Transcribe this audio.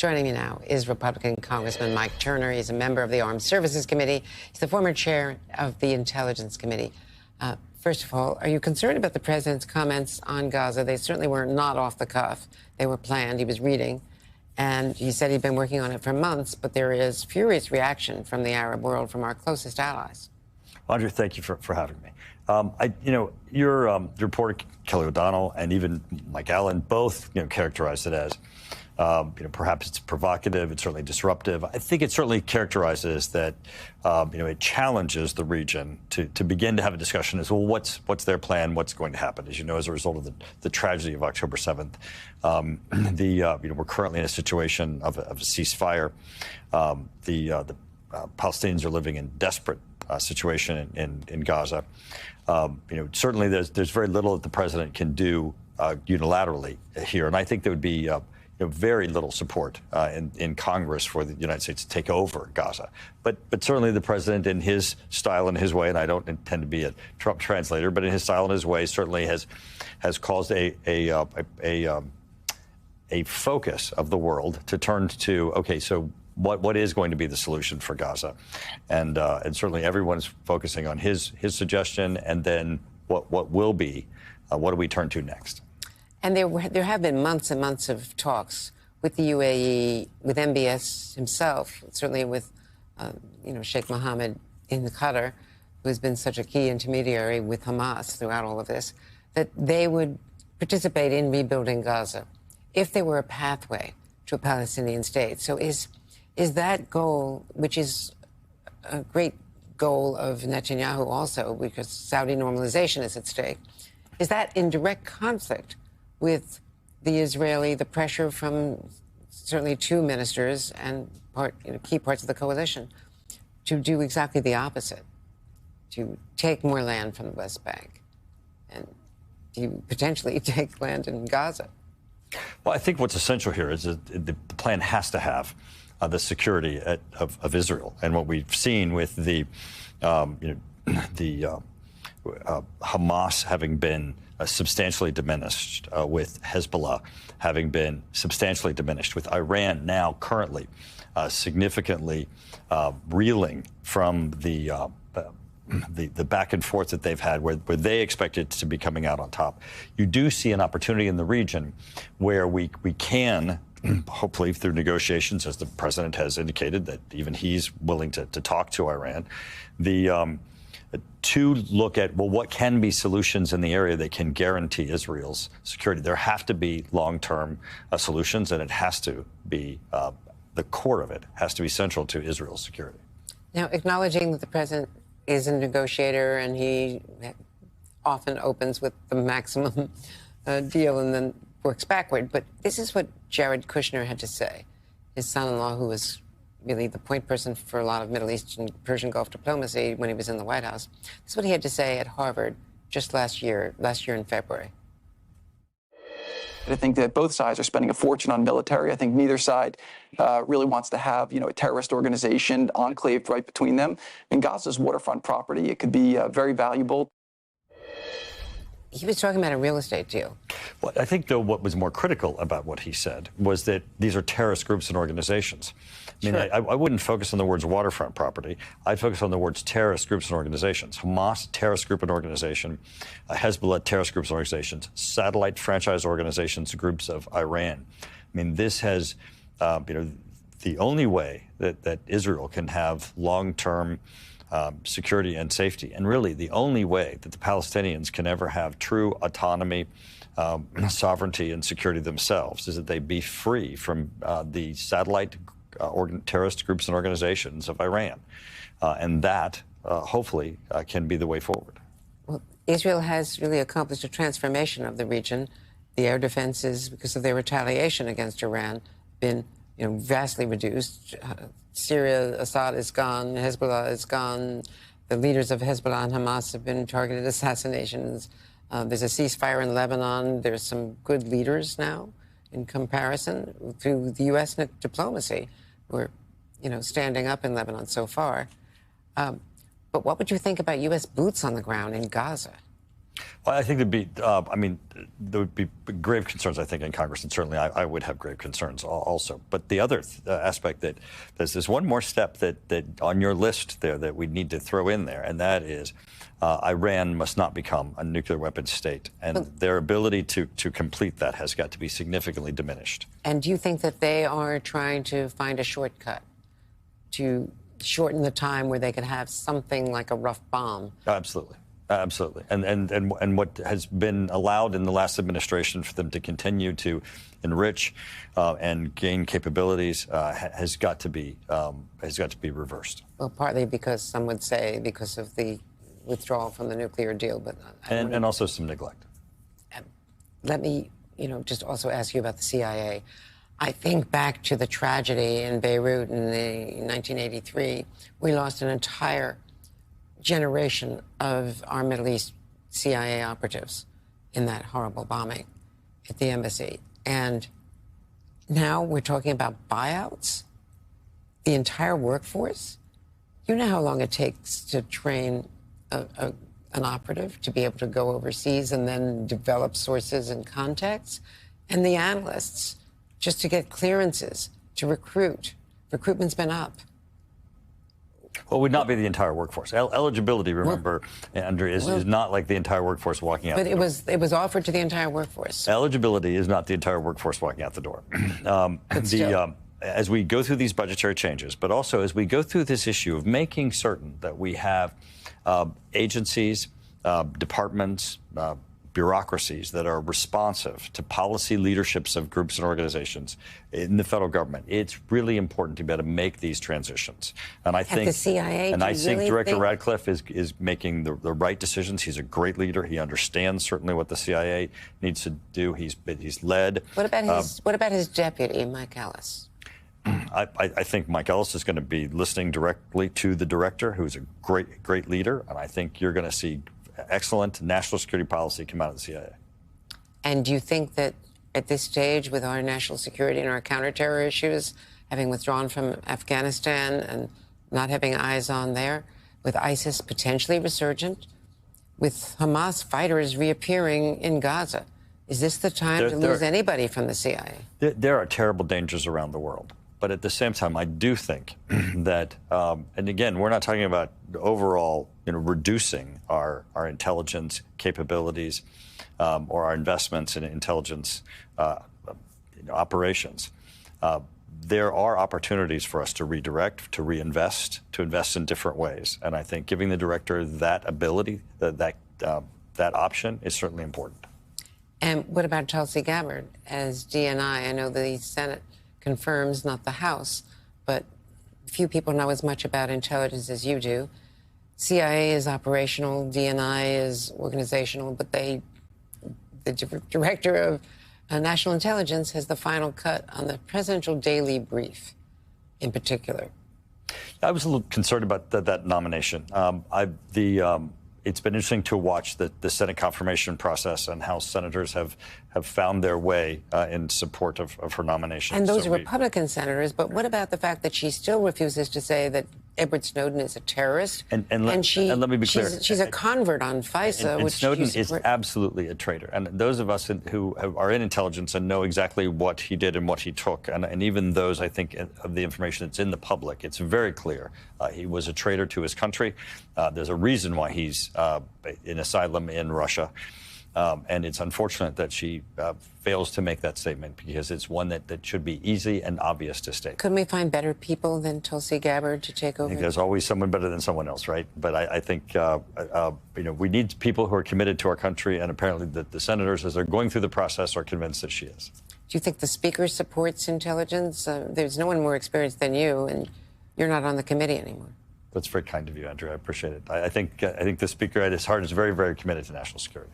Joining me now is Republican Congressman Mike Turner. He's a member of the Armed Services Committee. He's the former chair of the Intelligence Committee. First of all, are you concerned about the president's comments on Gaza? They certainly were not off the cuff. They were planned. He was reading. And he said he'd been working on it for months, but there is furious reaction from the Arab world, from our closest allies. Andrew, thank you for having me. Your reporter Kelly O'Donnell and even Mike Allen both characterized it as perhaps it's provocative, it's certainly disruptive. I think it certainly characterizes that it challenges the region to begin to have a discussion as well. What's their plan? What's going to happen? As you know, as a result of the tragedy of October 7th, we're currently in a situation of a ceasefire. The Palestinians are living in desperate situation in Gaza. Certainly there's very little that the president can do unilaterally here, and I think there would be very little support in Congress for the United States to take over Gaza. But certainly the president, in his style and his way, and I don't intend to be a Trump translator, but in his style and his way, certainly has caused a focus of the world to turn to, okay, so what is going to be the solution for Gaza? And certainly everyone's focusing on his suggestion, and then what will be, what do we turn to next? And there have been months and months of talks with the UAE, with MBS himself, certainly with, Sheikh Mohammed in Qatar, who has been such a key intermediary with Hamas throughout all of this, that they would participate in rebuilding Gaza if there were a pathway to a Palestinian state. So is that goal, which is a great goal of Netanyahu also, because Saudi normalization is at stake, is that in direct conflict with the pressure from certainly two ministers and key parts of the coalition to do exactly the opposite, to take more land from the West Bank and to potentially take land in Gaza? Well, I think what's essential here is that the plan has to have the security of Israel. And what we've seen with the Hamas having been substantially diminished, with Hezbollah having been substantially diminished, with Iran now currently significantly reeling from the back and forth that they've had, where they expected to be coming out on top. You do see an opportunity in the region where we can, hopefully through negotiations, as the president has indicated that even he's willing to talk to Iran, to look at, well, what can be solutions in the area that can guarantee Israel's security. There have to be long-term solutions, and it has to be, the core of it has to be central to Israel's security. Now, acknowledging that the president is a negotiator and he often opens with the maximum deal and then works backward, but this is what Jared Kushner had to say, his son-in-law, who was really the point person for a lot of Middle Eastern, Persian Gulf diplomacy when he was in the White House. This is what he had to say at Harvard just last year in February. I think that both sides are spending a fortune on military. I think neither side really wants to have, a terrorist organization enclaved right between them. And Gaza's waterfront property, it could be very valuable. He was talking about a real estate deal. Well, I think, though, what was more critical about what he said was that these are terrorist groups and organizations. I mean, sure. I wouldn't focus on the words waterfront property. I'd focus on the words terrorist groups and organizations. Hamas, terrorist group and organization. Hezbollah, terrorist groups and organizations. Satellite franchise organizations, groups of Iran. I mean, this has, the only way that Israel can have long-term security and safety, and really the only way that the Palestinians can ever have true autonomy, sovereignty and security themselves, is that they be free from the satellite terrorist groups and organizations of Iran. And that, hopefully, can be the way forward. Well, Israel has really accomplished a transformation of the region. The air defenses, because of their retaliation against Iran, been vastly reduced. Syria, Assad is gone, Hezbollah is gone. The leaders of Hezbollah and Hamas have been targeted assassinations. There's a ceasefire in Lebanon. There's some good leaders now in comparison to the U.S. diplomacy. We're, standing up in Lebanon so far. But what would you think about U.S. boots on the ground in Gaza? Well, I think there would be grave concerns, I think, in Congress, and certainly I would have grave concerns also. But the other aspect that there's one more step that on your list there that we need to throw in there, and that is Iran must not become a nuclear weapons state, and their ability to complete that has got to be significantly diminished. And do you think that they are trying to find a shortcut to shorten the time where they could have something like a rough bomb? Absolutely. Absolutely. And what has been allowed in the last administration for them to continue to enrich and gain capabilities has got to be reversed. Well, partly because some would say because of the withdrawal from the nuclear deal, but and also some neglect. Let me, just also ask you about the CIA. I think back to the tragedy in Beirut in 1983. We lost an entire generation of our Middle East CIA operatives in that horrible bombing at the embassy. And now we're talking about buyouts, the entire workforce. You know how long it takes to train an operative to be able to go overseas and then develop sources and contacts, and the analysts just to get clearances to recruit. Recruitment's been up. Well, it would not be the entire workforce. Eligibility, remember, Andrew, is not like the entire workforce walking out the door. But it was offered to the entire workforce. Eligibility is not the entire workforce walking out the door. As we go through these budgetary changes, but also as we go through this issue of making certain that we have agencies, departments, bureaucracies that are responsive to policy leaderships of groups and organizations in the federal government, it's really important to be able to make these transitions. And I think the CIA, and I think Director Radcliffe is making the right decisions. He's a great leader. He understands certainly what the CIA needs to do. He's led. What about his deputy, Mike Ellis? I think Mike Ellis is going to be listening directly to the director, who's a great leader, and I think you're going to see excellent national security policy come out of the CIA. And do you think that at this stage, with our national security and our counterterror issues, having withdrawn from Afghanistan and not having eyes on there, with ISIS potentially resurgent, with Hamas fighters reappearing in Gaza, is this the time to lose anybody from the CIA? There are terrible dangers around the world. But at the same time, I do think that, and again, we're not talking about overall, reducing our intelligence capabilities or our investments in intelligence operations. There are opportunities for us to redirect, to reinvest, to invest in different ways. And I think giving the director that ability, that option is certainly important. And what about Tulsi Gabbard as DNI? I know the Senate confirms, not the House, but few people know as much about intelligence as you do. CIA is operational, DNI is organizational, but the director of national intelligence has the final cut on the presidential daily brief in particular. I was a little concerned about that nomination. It's been interesting to watch the Senate confirmation process and how senators have found their way in support of her nomination. And those are Republican senators, but what about the fact that she still refuses to say that Edward Snowden is a terrorist? And let me be clear. She's a convert on FISA. And Snowden is absolutely a traitor. And those of us who are in intelligence and know exactly what he did and what he took, and even those, I think, of the information that's in the public, it's very clear. He was a traitor to his country. There's a reason why he's in asylum in Russia. And it's unfortunate that she fails to make that statement because it's one that should be easy and obvious to state. Couldn't we find better people than Tulsi Gabbard to take over? I think there's always someone better than someone else, right? But I think we need people who are committed to our country, and apparently the senators, as they're going through the process, are convinced that she is. Do you think the Speaker supports intelligence? There's no one more experienced than you, and you're not on the committee anymore. That's very kind of you, Andrew. I appreciate it. I think the Speaker, at his heart, is very, very committed to national security.